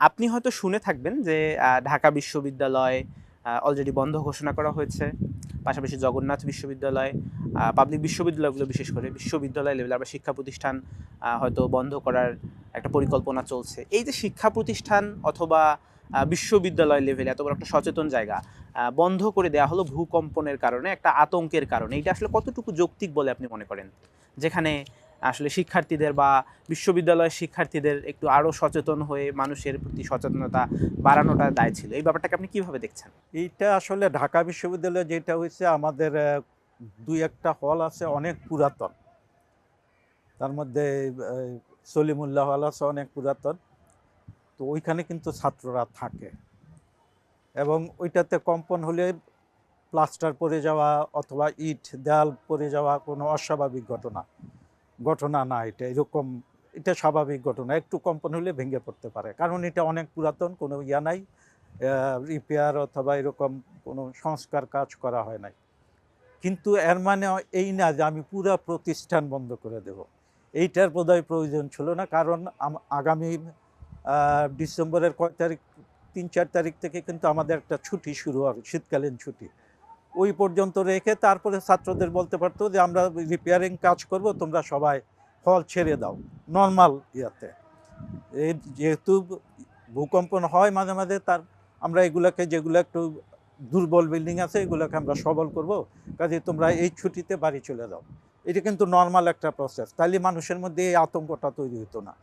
আপনি হয়তো শুনে থাকবেন যে ঢাকা বিশ্ববিদ্যালয় অলরেডি বন্ধ ঘোষণা করা হয়েছে। পাশাপাশি জগন্নাথ বিশ্ববিদ্যালয়, পাবলিক বিশ্ববিদ্যালয়গুলো বিশেষ করে বিশ্ববিদ্যালয় লেভেলে আমরা শিক্ষা প্রতিষ্ঠান হয়তো বন্ধ করার একটা পরিকল্পনা চলছে। এই যে শিক্ষা প্রতিষ্ঠান অথবা বিশ্ববিদ্যালয় লেভেলে এত বড় একটা সচেতন জায়গা বন্ধ করে দেওয়া হলো ভূকম্পনের কারণে, একটা আতঙ্কের কারণে। এটা আসলে কতটুকু যৌক্তিক বলে আপনি মনে করেন? যেখানে আসলে শিক্ষার্থীদের বা বিশ্ববিদ্যালয়ের শিক্ষার্থীদের একটু আরও সচেতন হয়ে মানুষের প্রতি সচেতনতা বাড়ানোটা দায় ছিল। এই ব্যাপারটাকে আপনি কিভাবে দেখছেন? এইটা আসলে ঢাকা বিশ্ববিদ্যালয়ে যেটা হয়েছে, আমাদের দুই একটা হল আছে অনেক পুরাতন। তার মধ্যে সলিমুল্লাহ হল আছে অনেক পুরাতন। তো ওইখানে কিন্তু ছাত্ররা থাকে এবং ওইটাতে কম্পন হলে প্লাস্টার পড়ে যাওয়া অথবা ইট দেয়াল পড়ে যাওয়া কোনো অস্বাভাবিক ঘটনা না। এটা স্বাভাবিক ঘটনা। একটু কম্পন হলে ভেঙে পড়তে পারে, কারণ এটা অনেক পুরাতন, কোনো ইয়া নাই, রিপেয়ার অথবা এরকম কোনো সংস্কার কাজ করা হয় নাই। কিন্তু এর মানে এই না যে আমি পুরা প্রতিষ্ঠান বন্ধ করে দেব। এইটার বোধহয় প্রয়োজন ছিল না, কারণ আগামী ডিসেম্বরের কয় তারিখ, ৩-৪ তারিখ থেকে কিন্তু আমাদের একটা ছুটি শুরু হবে, শীতকালীন ছুটি। ওই পর্যন্ত রেখে তারপরে ছাত্রদের বলতে পারতো যে আমরা রিপেয়ারিং কাজ করব, তোমরা সবাই হল ছেড়ে দাও নর্মাল ইয়াতে। এই যেহেতু ভূকম্পন হয় মাঝে মাঝে, আমরা এগুলোকে, যেগুলো একটু দুর্বল বিল্ডিং আছে, এগুলোকে আমরা সবল করব, কাজে তোমরা এই ছুটিতে বাড়ি চলে যাও। এটা কিন্তু নর্মাল একটা প্রসেস, তাইলে মানুষের মধ্যে এই আতঙ্কটা তৈরি হতো না।